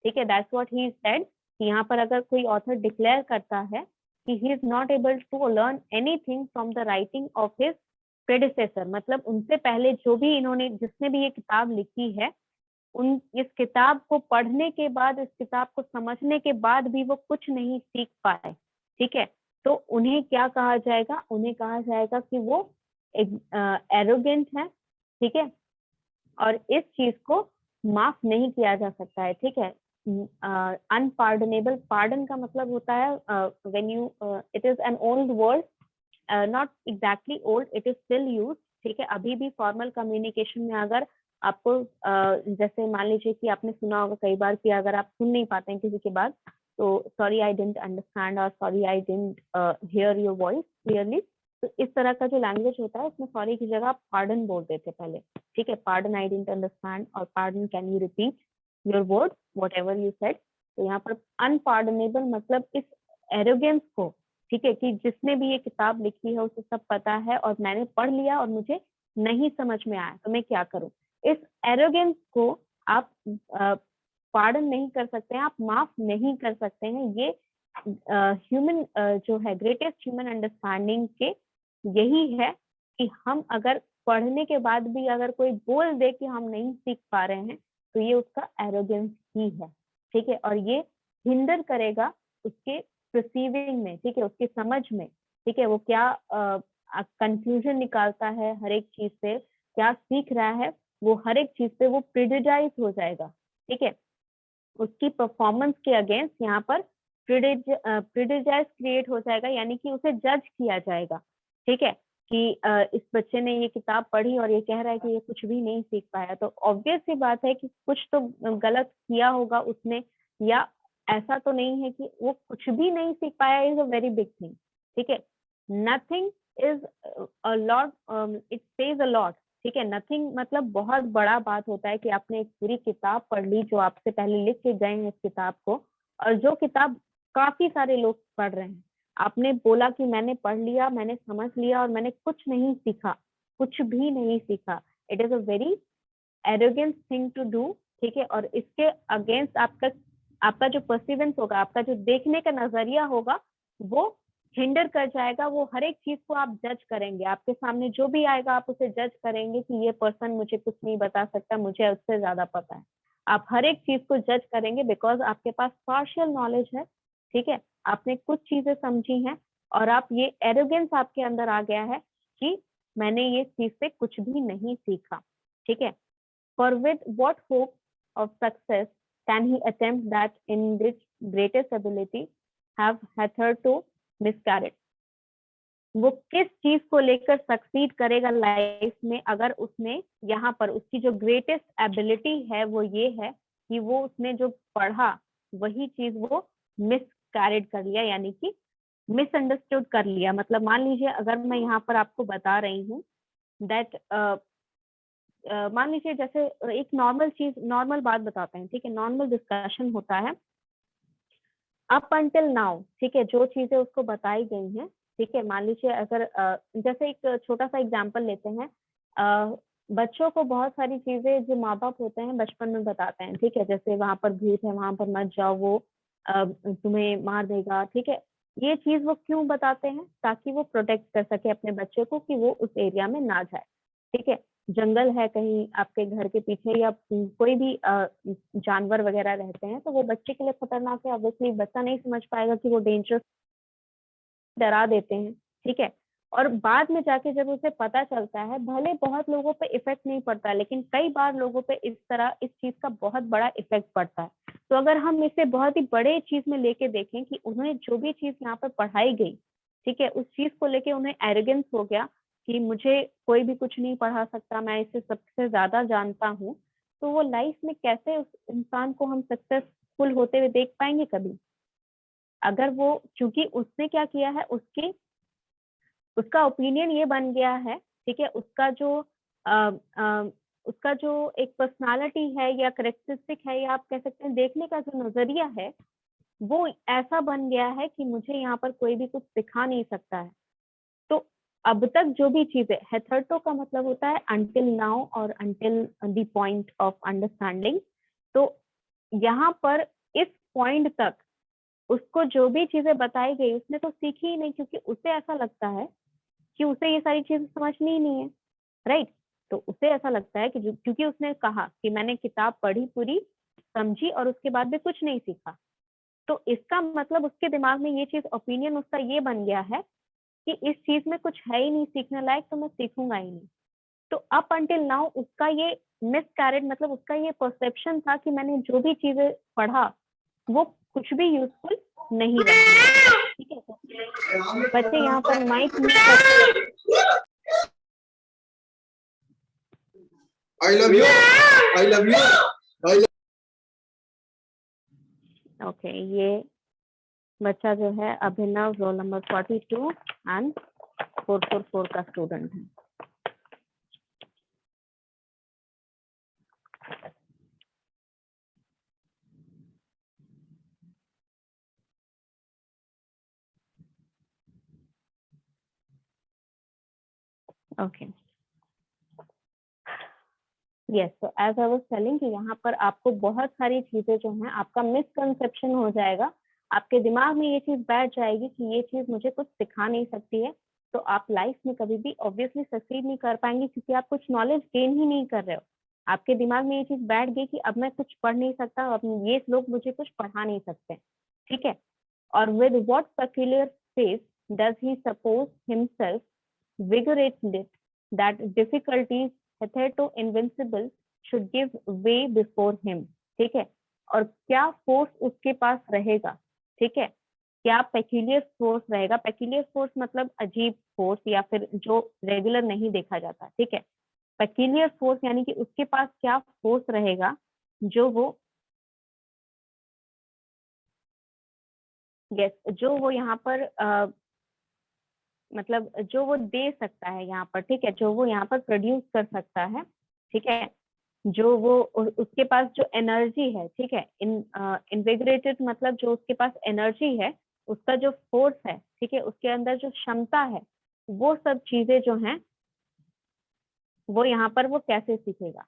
ठीक है, दैट्स व्हाट ही सेड। यहाँ पर अगर कोई ऑथर डिक्लेयर करता है कि he is not able to learn anything from the writing of his predecessor, मतलब उनसे पहले जो भी जिसने भी ये किताब लिखी है, इस किताब को पढ़ने के बाद, इस किताब को समझने के बाद भी वो कुछ नहीं सीख पाए, ठीक है, तो उन्हें क्या कहा जाएगा, उन्हें कहा जाएगा कि वो एक एरोगेंट है, ठीक है। और इस चीज को माफ नहीं किया जा सकता है, ठीक है। अनपार्डनेबल, पार्डन का मतलब होता है when you, it is an old word, not exactly old, it is still use, ठीक है। अभी भी फॉर्मल कम्युनिकेशन में अगर आपको जैसे मान लीजिए कि आपने सुना होगा कई बार कि अगर आप सुन नहीं पाते हैं किसी की बात, तो सॉरी आई डिडंट अंडरस्टैंड और sorry I didn't here your voice clearly, तो इस तरह का जो लैंग्वेज होता है उसमें सॉरी की जगह आप पार्डन बोलते थे पहले, ठीक है। पार्डन आई डिडंट अंडरस्टैंड और pardon can you repeat your word what ever you said. तो यहाँ पर अनपार्डनेबल मतलब इस एरोगेंस को, ठीक है, कि जिसने भी ये किताब लिखी है उसे सब पता है और मैंने पढ़ लिया और मुझे नहीं समझ में आया तो मैं क्या करूं, इस एरोगेंस को आप पार्डन नहीं कर सकते हैं, आप माफ नहीं कर सकते हैं। ये ह्यूमन जो है ग्रेटेस्ट ह्यूमन अंडरस्टैंडिंग के यही है कि हम अगर पढ़ने के बाद भी अगर कोई बोल दे कि हम नहीं सीख पा रहे हैं, तो ये उसका एरोगेंस ही है, ठीक है। और ये हिंडर करेगा उसके परसीविंग में, ठीक है, उसकी समझ में, ठीक है, वो क्या कंक्लूजन निकालता है हर एक चीज से, क्या सीख रहा है, वो हर एक चीज पे वो प्रिडिजाइज हो जाएगा, ठीक है। उसकी परफॉर्मेंस के अगेंस्ट यहाँ पर प्रिडिजाइज क्रिएट हो जाएगा, यानी कि उसे जज किया जाएगा, ठीक है, कि इस बच्चे ने ये किताब पढ़ी और ये कह रहा है कि ये कुछ भी नहीं सीख पाया, तो ऑब्वियस सी बात है कि कुछ तो गलत किया होगा उसने, या ऐसा तो नहीं है कि वो कुछ भी नहीं सीख पाया, is a very big thing, ठीक है। Nothing is a lot, it says a lot, ठीक है। नथिंग मतलब बहुत बड़ा बात होता है कि आपने एक पूरी किताब पढ़ ली जो आपसे पहले लिख के गए हैं इस किताब को, और जो किताब काफी सारे लोग पढ़ रहे हैं, आपने बोला कि मैंने पढ़ लिया, मैंने समझ लिया और मैंने कुछ नहीं सीखा, कुछ भी नहीं सीखा, it is a very arrogant thing to do, ठीक है। और इसके अगेंस्ट आपका जो परसिवेंस होगा, आपका जो देखने का नजरिया होगा, वो हिंडर कर जाएगा, वो हर एक चीज को आप जज करेंगे, आपके सामने जो भी आएगा आप उसे जज करेंगे कि ये पर्सन मुझे कुछ नहीं बता सकता, मुझे उससे ज्यादा पता है। आप हर एक चीज को जज करेंगे बिकॉज आपके पास पार्शियल नॉलेज है, ठीक है, आपने कुछ चीजें समझी हैं और आप ये एरोगेंस आपके अंदर आ गया है कि मैंने ये चीज से कुछ भी नहीं सीखा, ठीक है। For with what hope of success can he attempt that in which greatest ability have hitherto miscarried? वो किस चीज को लेकर सक्सीड करेगा लाइफ में अगर उसने यहाँ पर उसकी जो ग्रेटेस्ट एबिलिटी है वो ये है कि वो उसने जो पढ़ा वही चीज वो मिसकैरेड कर लिया, यानी कि मिसअंडरस्टूड कर लिया। मतलब मान लीजिए अगर मैं यहाँ पर आपको बता रही हूँ दैट मान लीजिए जैसे एक नॉर्मल चीज, नॉर्मल बात बताते हैं, ठीक है, नॉर्मल डिस्कशन होता है अप अंटिल नाउ, ठीक है, जो चीजें उसको बताई गई हैं, ठीक है। मान लीजिए अगर जैसे एक छोटा सा एग्जांपल लेते हैं, बच्चों को बहुत सारी चीजें जो माँ बाप होते हैं बचपन में बताते हैं, ठीक है, जैसे वहां पर भूत है, वहां पर मत जाओ, वो तुम्हें मार देगा, ठीक है। ये चीज वो क्यों बताते हैं? ताकि वो प्रोटेक्ट कर सके अपने बच्चे को कि वो उस एरिया में ना जाए, ठीक है। जंगल है कहीं आपके घर के पीछे या कोई भी जानवर वगैरह रहते हैं तो वो बच्चे के लिए खतरनाक है, ऑब्वियसली बच्चा नहीं समझ पाएगा कि वो डेंजरस, डरा देते हैं, ठीक है। और बाद में जाके जब उसे पता चलता है, भले बहुत लोगों पे इफेक्ट नहीं पड़ता लेकिन कई बार लोगों पे इस तरह इस चीज का बहुत बड़ा इफेक्ट पड़ता है। तो अगर हम इसे बहुत ही बड़े चीज में लेके देखें कि उन्हें जो भी चीज यहाँ पर पढ़ाई गई, ठीक है, उस चीज को लेके उन्हें एरोगेंस हो गया कि मुझे कोई भी कुछ नहीं पढ़ा सकता, मैं इसे सबसे ज्यादा जानता हूँ, तो वो लाइफ में कैसे उस इंसान को हम सक्सेसफुल होते हुए देख पाएंगे कभी? अगर वो, क्योंकि उसने क्या किया है, उसका ओपिनियन ये बन गया है, ठीक है, उसका जो एक पर्सनालिटी है या करेक्टरिस्टिक है या आप कह सकते हैं देखने का जो नजरिया है वो ऐसा बन गया है कि मुझे यहाँ पर कोई भी कुछ सिखा नहीं सकता है। तो अब तक जो भी चीजें, हेथर्टो का मतलब होता है अंटिल नाउ और until the point of understanding. तो यहाँ पर इस पॉइंट तक उसको जो भी चीजें बताई गई उसने तो सीखी ही नहीं, क्योंकि उसे ऐसा लगता है कि उसे ये सारी चीजें समझनी ही नहीं है, राइट। तो उसे ऐसा लगता है कि क्योंकि उसने कहा कि मैंने किताब पढ़ी, पूरी समझी और उसके बाद भी कुछ नहीं सीखा, तो इसका मतलब उसके दिमाग में ये चीज, ओपिनियन उसका ये बन गया है कि इस चीज में कुछ है ही नहीं सीखने लायक, तो मैं सीखूंगा ही नहीं। तो अप अंटिल नाउ उसका ये मिसकैरेड, मतलब उसका ये परसेप्शन था कि मैंने जो भी चीजें पढ़ा वो कुछ भी यूजफुल नहीं रहा, ठीक है। तो बच्चे यहाँ पर माइक म्यूट करके, I love you. I love you. I love okay, ये बच्चा जो है अभिनव, रोल नंबर 42 एंड 444 का स्टूडेंट है। ओके, यस, तो एज आई वाज टेलिंग कि यहाँ पर आपको बहुत सारी चीजें जो हैं, आपका मिसकंसेप्शन हो जाएगा, आपके दिमाग में ये चीज बैठ जाएगी कि ये चीज मुझे कुछ सिखा नहीं सकती है, तो आप लाइफ में कभी भी ऑब्वियसली सक्सीड नहीं कर पाएंगे क्योंकि आप कुछ नॉलेज गेन ही नहीं कर रहे हो। आपके दिमाग में ये चीज बैठ गई कि अब मैं कुछ पढ़ नहीं सकता, अब ये लोग मुझे कुछ पढ़ा नहीं सकते, ठीक है। और with what peculiar faith does he suppose himself vigorously that difficulties hitherto invincible should give way before him, ठीक है। और क्या फोर्स उसके पास रहेगा, ठीक है, क्या पेक्यूलियर फोर्स रहेगा। पेक्यूलियर फोर्स मतलब अजीब फोर्स या फिर जो रेगुलर नहीं देखा जाता, ठीक है। पेक्यूलियर फोर्स यानी कि उसके पास क्या फोर्स रहेगा जो वो, यस, जो वो यहाँ पर मतलब जो वो दे सकता है यहाँ पर, ठीक है, जो वो यहाँ पर प्रोड्यूस कर सकता है, ठीक है, जो वो उसके पास जो एनर्जी है, ठीक है, इनविगरेटेड मतलब जो उसके पास एनर्जी है, उसका जो फोर्स है, ठीक है, उसके अंदर जो क्षमता है, वो सब चीजें जो हैं वो यहाँ पर वो कैसे सीखेगा।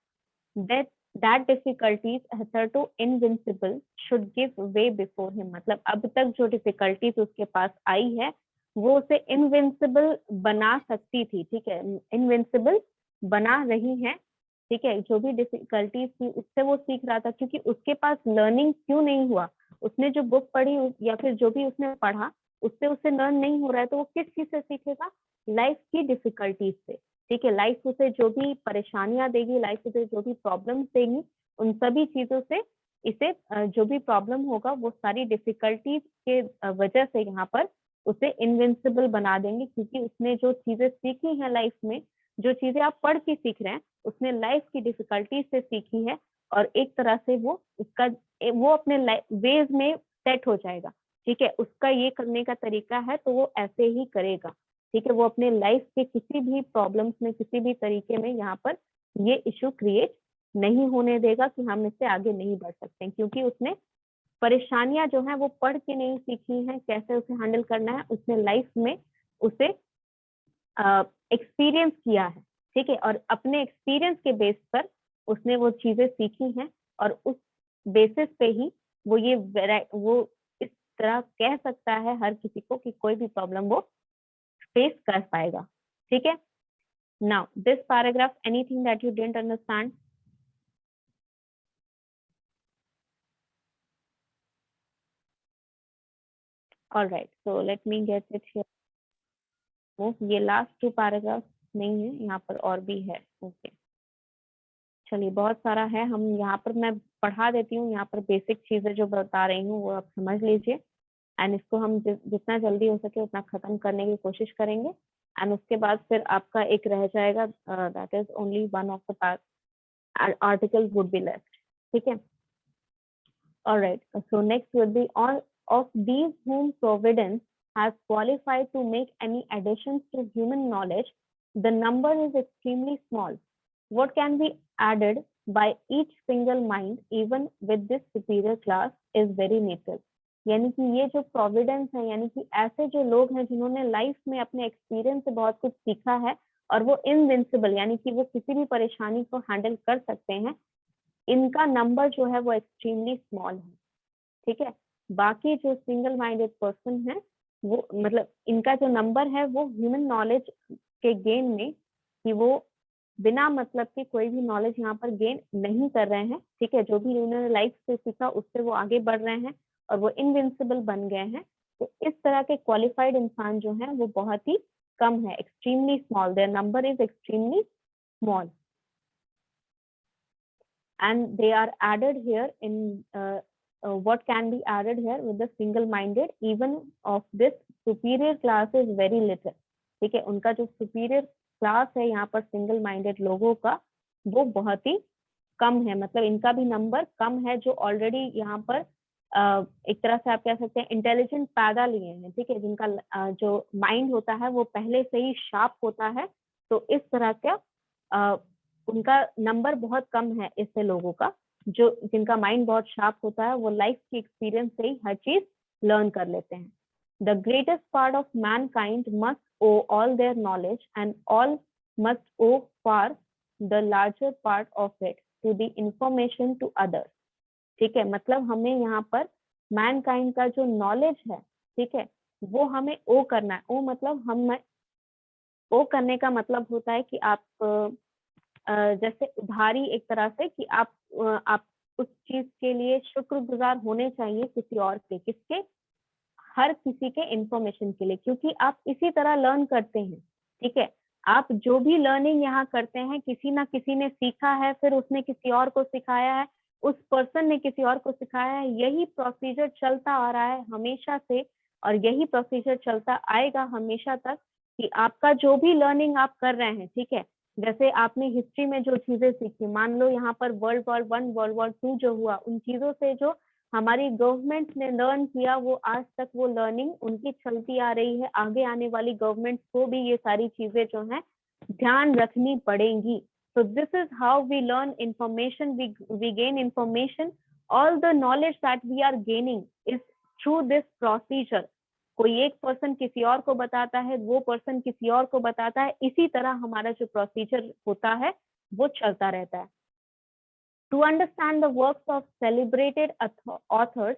that difficulties hitherto invincible should give way before him, मतलब अब तक जो डिफिकल्टीज उसके पास आई है वो उसे इनविंसिबल बना सकती थी, ठीक है, इनविंसिबल बना रही है, ठीक है। जो भी डिफिकल्टीज थी उससे वो सीख रहा था, क्योंकि उसके पास लर्निंग क्यों नहीं हुआ, उसने जो बुक पढ़ी या फिर जो भी उसने पढ़ा उससे उसे लर्न नहीं हो रहा है, तो वो किस चीज से सीखेगा, लाइफ की डिफिकल्टीज से, ठीक है। लाइफ उसे जो भी परेशानियां देगी, लाइफ उसे जो भी प्रॉब्लम्स देगी, उन सभी चीजों से इसे जो भी प्रॉब्लम होगा वो सारी डिफिकल्टीज के वजह से यहाँ पर उसे इनविंसिबल बना देंगे, क्योंकि उसने जो चीजें सीखी हैं लाइफ में, जो चीजें आप पढ़ के सीख रहे हैं उसने लाइफ की डिफिकल्टी से सीखी है, और एक तरह से वो उसका वो अपने वेज में सेट हो जाएगा, ठीक है। उसका ये करने का तरीका है तो वो ऐसे ही करेगा, ठीक है। वो अपने लाइफ के किसी भी प्रॉब्लम्स में, किसी भी तरीके में यहाँ पर ये इशू क्रिएट नहीं होने देगा कि हम इससे आगे नहीं बढ़ सकते, क्योंकि उसने परेशानियां जो है वो पढ़ के नहीं सीखी हैं, कैसे उसे हैंडल करना है, उसने लाइफ में उसे एक्सपीरियंस किया है, ठीक है। और अपने एक्सपीरियंस के बेस पर उसने वो चीजें सीखी हैं, और उस बेसिस पे ही वो इस तरह कह सकता है हर किसी को कि कोई भी प्रॉब्लम वो फेस कर पाएगा, ठीक है। Now this paragraph, anything that you didn't understand? All right, so let me get it here. ये लास्ट 2 पैराग्राफ नहीं है, यहाँ पर और भी है, ओके। चलिए, बहुत सारा है, हम यहाँ पर मैं पढ़ा देती हूँ, यहाँ पर बेसिक चीजें जो बता रही हूँ वो आप समझ लीजिए, एंड इसको हम जितना जल्दी हो सके उतना खत्म करने की कोशिश करेंगे, एंड उसके बाद फिर आपका एक रह जाएगा, that is only one of the article would be left, ठीक है। Alright, so next would be all of these whom Providence has qualified to make any additions to human knowledge, the number is extremely small. What can be added by each single mind, even with this superior class, is very little. यानी कि ये जो Providence है, यानी कि ऐसे जो लोग हैं जिन्होंने लाइफ में अपने एक्सपीरियंस से बहुत कुछ सीखा है, और वो इनविंसिबल यानी कि वो किसी भी परेशानी को हैंडल कर सकते हैं, इनका नंबर जो है वो एक्सट्रीमली स्मॉल है, ठीक है। बाकी जो सिंगल माइंडेड पर्सन है वो, मतलब इनका जो नंबर है वो ह्यूमन नॉलेज के गेन में, कि वो बिना मतलब के कोई भी नॉलेज यहाँ पर गेन नहीं कर रहे हैं, ठीक है। जो भी उन्होंने लाइफ से सीखा उससे वो आगे बढ़ रहे हैं और वो इनविंसिबल बन गए हैं। तो इस तरह के क्वालिफाइड इंसान जो है वो बहुत ही कम है, extremely small, their number is extremely small, and they are added here in what can be added here with the single minded, even of this superior class is very little, ठीक है। उनका जो superior class है यहाँ पर single minded लोगों का, वो बहुत ही कम है, मतलब इनका भी नंबर कम है, जो ऑलरेडी यहाँ पर एक तरह से आप कह सकते हैं इंटेलिजेंट पैदा लिए हैं, ठीक है, जिनका जो माइंड होता है वो पहले से ही शार्प होता है। तो इस तरह का उनका नंबर बहुत कम है इससे लोगों का, जो जिनका माइंड बहुत शार्प होता है, वो लाइफ की एक्सपीरियंस से ही हर चीज लर्न कर लेते हैं। The greatest part of mankind must owe all their knowledge and all must owe for the larger part of it to the information to others, ठीक है। मतलब हमें यहाँ पर मैनकाइंड का जो नॉलेज है, ठीक है, वो हमें ओ करना है। ओ मतलब हम ओ करने का मतलब होता है कि आप जैसे उधारी, एक तरह से कि आप उस चीज के लिए शुक्रगुजार होने चाहिए किसी और के, किसके, हर किसी के इंफॉर्मेशन के लिए, क्योंकि आप इसी तरह लर्न करते हैं, ठीक है। आप जो भी लर्निंग यहाँ करते हैं, किसी ना किसी ने सीखा है, फिर उसने किसी और को सिखाया है, उस पर्सन ने किसी और को सिखाया है, यही प्रोसीजर चलता आ रहा है हमेशा से, और यही प्रोसीजर चलता आएगा हमेशा तक, कि आपका जो भी लर्निंग आप कर रहे हैं, ठीक है, जैसे आपने हिस्ट्री में जो चीजें सीखी, मान लो यहाँ पर World War I, World War II जो हुआ, उन चीजों से जो हमारी गवर्नमेंट ने लर्न किया, वो आज तक वो लर्निंग उनकी चलती आ रही है। आगे आने वाली गवर्नमेंट को भी ये सारी चीजें जो है ध्यान रखनी पड़ेंगी। So this is how we learn information, we gain information. All the knowledge that we are gaining is through this procedure. कोई एक पर्सन किसी और को बताता है, वो पर्सन किसी और को बताता है, इसी तरह हमारा जो प्रोसीजर होता है वो चलता रहता है। To understand the works of celebrated authors,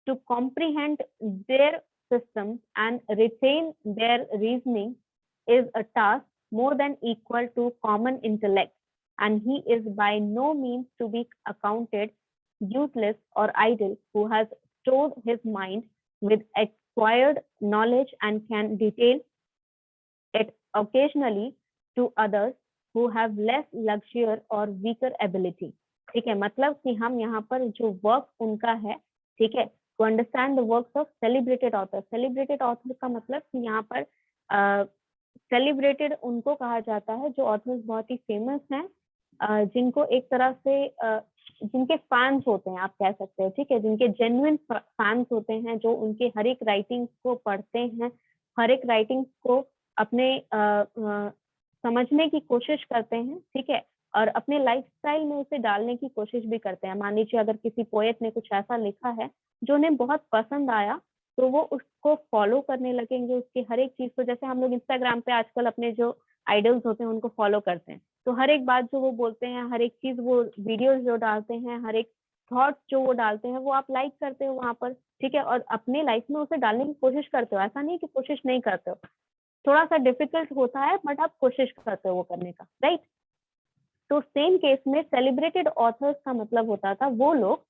to comprehend their systems and retain their reasoning is a task more than equal to common intellect, and he is by no means to be accounted useless or idle who has stored his mind with acquired knowledge and can detail it occasionally to others who have less luxury or weaker ability. ठीक है, मतलब कि हम यहाँ पर जो work उनका है, ठीक है, to understand the works of celebrated author. Celebrated author का मतलब कि यहाँ पर सेलिब्रेटेड उनको कहा जाता है जो ऑथर्स बहुत ही फेमस हैं, जिनको एक तरह से जिनके फैंस होते हैं, आप कह सकते हैं, ठीक है, जिनके जेन्युइन फैंस होते हैं, जो उनके हर एक राइटिंग्स को पढ़ते हैं, हर एक राइटिंग्स को अपने समझने की कोशिश करते हैं, ठीक है, और अपने लाइफस्टाइल में उसे डालने की कोशिश भी करते हैं। मान लीजिए अगर किसी पोएट ने कुछ ऐसा लिखा है जो उन्हें बहुत पसंद आया, तो वो उसको फॉलो करने लगेंगे, उसकी हर एक चीज को। जैसे हम लोग इंस्टाग्राम पे आजकल अपने जो आइडल्स होते हैं उनको फॉलो करते हैं, तो हर एक बात जो वो बोलते हैं, हर एक चीज वो वीडियोस जो डालते हैं, हर एक थॉट जो वो डालते हैं, वो आप लाइक करते हो वहां पर, ठीक है, और अपने लाइफ में उसे डालने की कोशिश करते हो। ऐसा नहीं कि कोशिश नहीं करते हो, थोड़ा सा डिफिकल्ट होता है, बट आप कोशिश करते हो वो करने का, राइट। तो सेम केस में सेलिब्रेटेड ऑथर्स का मतलब होता था वो लोग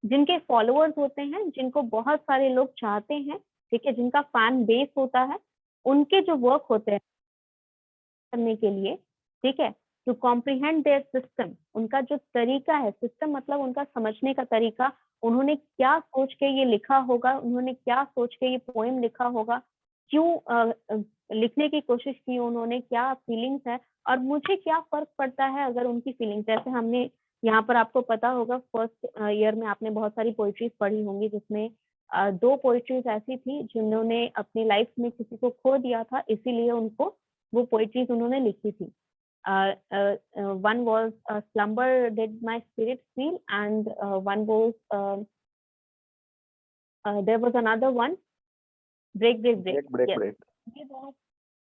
जिनके फॉलोअर्स होते हैं, जिनको बहुत सारे लोग चाहते हैं, ठीक है, जिनका फैन बेस होता है, उनके जो वर्क होते हैं करने के लिए, ठीक है, टू कॉम्प्रिहेंड देयर सिस्टम, उनका जो तरीका है, सिस्टम मतलब उनका समझने का तरीका, उन्होंने क्या सोच के ये लिखा होगा, उन्होंने क्या सोच के ये पोएम लिखा होगा, क्यों लिखने की कोशिश की उन्होंने, क्या फीलिंग्स है, और मुझे क्या फर्क पड़ता है अगर उनकी फीलिंग्स। जैसे हमने यहाँ पर, आपको पता होगा फर्स्ट ईयर में आपने बहुत सारी पोइट्रीज पढ़ी होंगी, जिसमें 2 पोइट्रीज ऐसी थी जिन्होंने अपनी लाइफ में किसी को खो दिया था, इसीलिए उनको वो पोइट्रीज उन्होंने लिखी थी। One was slumber did my spirit feel, and one was there was another one, break break break. ये दोनों,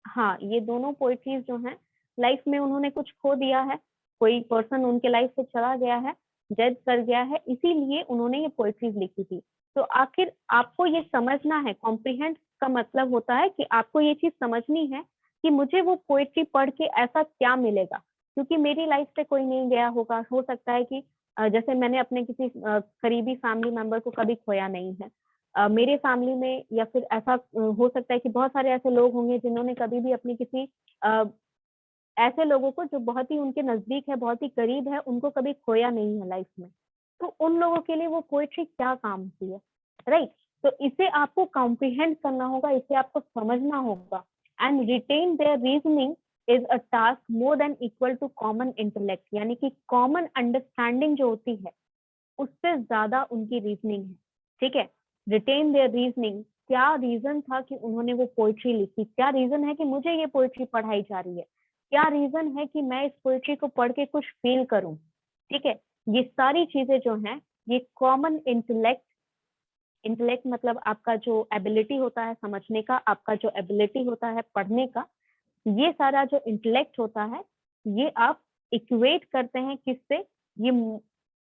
हाँ, ये दोनों पोइट्रीज जो हैं, लाइफ में उन्होंने कुछ खो दिया है, कोई पर्सन उनके लाइफ से चला गया है, डेथ कर गया है, इसीलिए उन्होंने ये पोइट्रीज लिखी थी। तो आखिर आपको ये समझना है, कॉम्प्रिहेंड का मतलब होता है कि आपको ये चीज समझनी है कि मुझे वो पोइट्री पढ़ के ऐसा क्या मिलेगा, क्योंकि मेरी लाइफ से कोई नहीं गया होगा। हो सकता है कि जैसे मैंने अपने किसी करीबी फैमिली मेंबर को कभी खोया नहीं है, मेरे फैमिली में, या फिर ऐसा हो सकता है कि बहुत सारे ऐसे लोग होंगे जिन्होंने कभी भी अपनी किसी ऐसे लोगों को जो बहुत ही उनके नजदीक है, बहुत ही करीब है, उनको कभी खोया नहीं है लाइफ में, तो उन लोगों के लिए वो पोएट्री क्या काम की है, राइट। तो इसे आपको कॉम्प्रिहेंड करना होगा, इसे आपको समझना होगा। And retain their reasoning is a task more than equal to common intellect, यानी कि कॉमन अंडरस्टैंडिंग जो होती है उससे ज्यादा उनकी रीजनिंग है, ठीक है। रिटेन देयर रीजनिंग, क्या रीजन था कि उन्होंने वो पोइट्री लिखी, क्या रीजन है कि मुझे ये पोइट्री पढ़ाई जा रही है, क्या रीजन है कि मैं इस पोइट्री को पढ़ के कुछ फील करूं, ठीक है। ये सारी चीजें जो हैं, ये कॉमन इंटेलेक्ट, इंटेलेक्ट मतलब आपका जो एबिलिटी होता है समझने का, आपका जो एबिलिटी होता है पढ़ने का, ये सारा जो इंटेलेक्ट होता है, ये आप इक्वेट करते हैं किससे, ये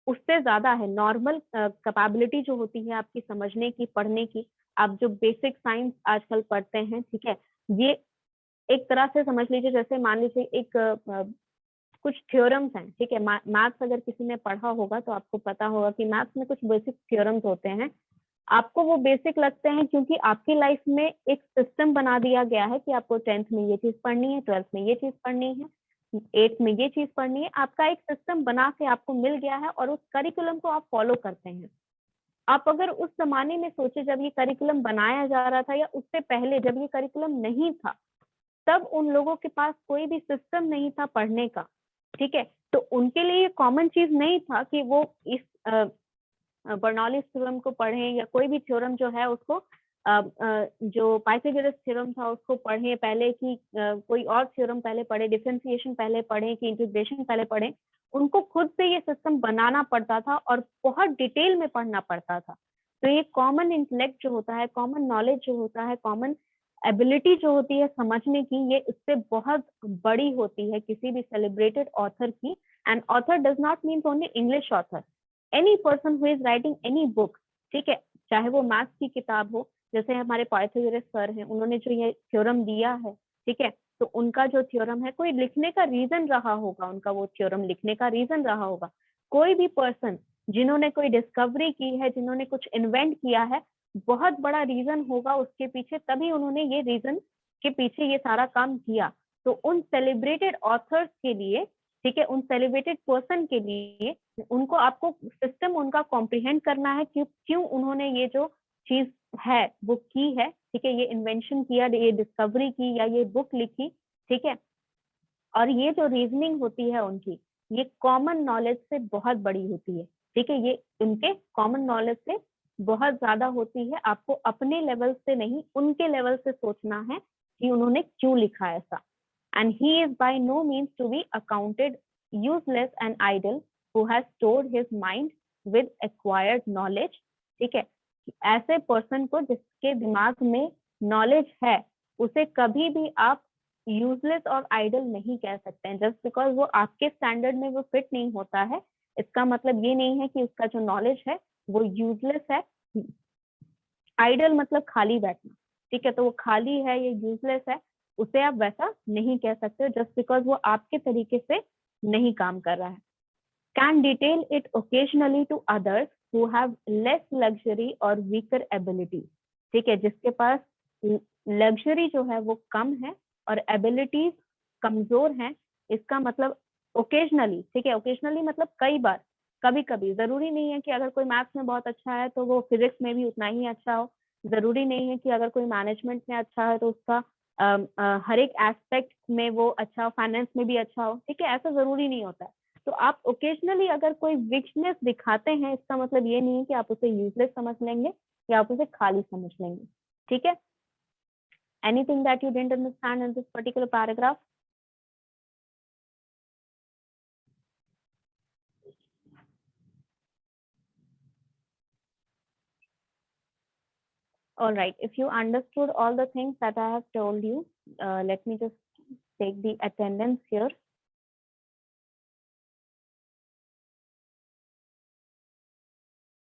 उससे ज्यादा है। नॉर्मल कैपेबिलिटी जो होती है आपकी समझने की, पढ़ने की, आप जो बेसिक साइंस आजकल पढ़ते हैं, ठीक है, ये एक तरह से समझ लीजिए, जैसे मान लीजिए एक कुछ थ्योरम्स हैं, ठीक है, मैथ्स अगर किसी ने पढ़ा होगा तो आपको पता होगा कि मैथ्स में कुछ बेसिक थ्योरम्स होते हैं। आपको वो बेसिक लगते हैं क्योंकि आपकी लाइफ में एक सिस्टम बना दिया गया है कि आपको 10th में ये चीज पढ़नी है, 12th में ये चीज पढ़नी है, 8th में ये चीज पढ़नी है। आपका एक सिस्टम बना के आपको मिल गया है और उस करिकुलम को आप फॉलो करते हैं। आप अगर उस जमाने में सोचे जब ये करिकुलम बनाया जा रहा था, या उससे पहले जब ये करिकुलम नहीं था, तब उन लोगों के पास कोई भी सिस्टम नहीं था पढ़ने का, ठीक है। तो उनके लिए ये कॉमन चीज नहीं था कि वो इस बर्नौलीज थ्योरम को पढ़ें, या कोई भी थ्योरम जो है उसको जो पाइथागोरस थ्योरम था उसको पढ़ें पहले, कि कोई और थ्योरम पहले पढ़े, डिफरेंशिएशन पहले पढ़ें, कि इंटीग्रेशन पहले पढ़ें। उनको खुद से ये सिस्टम बनाना पड़ता था और बहुत डिटेल में पढ़ना पड़ता था। तो ये कॉमन इंटेलेक्ट जो होता है, कॉमन नॉलेज जो होता है, कॉमन एबिलिटी जो होती है समझने की, ये इससे बहुत बड़ी होती है किसी भी सेलिब्रेटेड ऑथर की। And author does not mean only English author, any person who is writing any book, ठीक है, चाहे वो मैथ्स की किताब हो, जैसे हमारे पाइथागोरस सर हैं, उन्होंने जो ये थ्योरम दिया है, ठीक है, तो उनका जो थ्योरम है कोई लिखने का रीजन रहा होगा, उनका वो थ्योरम लिखने का रीजन रहा होगा। कोई भी पर्सन जिन्होंने कोई डिस्कवरी की है, जिन्होंने कुछ इन्वेंट किया है, बहुत बड़ा रीजन होगा उसके पीछे, तभी उन्होंने ये रीजन के पीछे ये सारा काम किया। तो उन सेलिब्रेटेड ऑथर्स के लिए, ठीक है, उन सेलिब्रेटेड पर्सन के लिए उनको आपको सिस्टम उनका कॉम्प्रिहेंड करना है, क्यों उन्होंने ये जो चीज है वो की है, ठीक है, ये इन्वेंशन किया, ये डिस्कवरी की या ये बुक लिखी, ठीक है। और ये जो रीजनिंग होती है उनकी, ये कॉमन नॉलेज से बहुत बड़ी होती है, ठीक है, ये उनके कॉमन नॉलेज से बहुत ज्यादा होती है। आपको अपने लेवल से नहीं, उनके लेवल से सोचना है कि उन्होंने क्यों लिखा ऐसा। And he is by no means to be accounted useless and idle who has stored his mind with acquired knowledge, ठीक है। ऐसे पर्सन को जिसके दिमाग में नॉलेज है, उसे कभी भी आप यूजलेस और आइडल नहीं कह सकते हैं। जस्ट बिकॉज वो आपके स्टैंडर्ड में वो फिट नहीं होता है, इसका मतलब ये नहीं है कि उसका जो नॉलेज है वो यूजलेस है। आइडल मतलब खाली बैठना, ठीक है, तो वो खाली है, ये यूजलेस है, उसे आप वैसा नहीं कह सकते जस्ट बिकॉज वो आपके तरीके से नहीं काम कर रहा है। Can detail it occasionally to others who have less luxury और वीकर एबिलिटी, ठीक है, जिसके पास लग्जरी जो है वो कम है और एबिलिटीज कमजोर हैं। इसका मतलब ओकेजनली, ठीक है, ओकेजनली मतलब कई बार, कभी कभी, जरूरी नहीं है कि अगर कोई मैथ्स में बहुत अच्छा है तो वो फिजिक्स में भी उतना ही अच्छा हो, जरूरी नहीं है कि अगर कोई मैनेजमेंट में अच्छा है तो उसका हर एक एस्पेक्ट में वो अच्छा हो, फाइनेंस में भी अच्छा हो, ठीक है, ऐसा जरूरी नहीं होता है। तो आप ओकेजनली अगर कोई वीकनेस दिखाते हैं, इसका मतलब ये नहीं है कि आप उसे यूजलेस समझ लेंगे या आप उसे खाली समझ लेंगे, ठीक है। Anything that you didn't understand in this particular paragraph? All right, if you understood all the things that I have told you, let me just take the attendance here.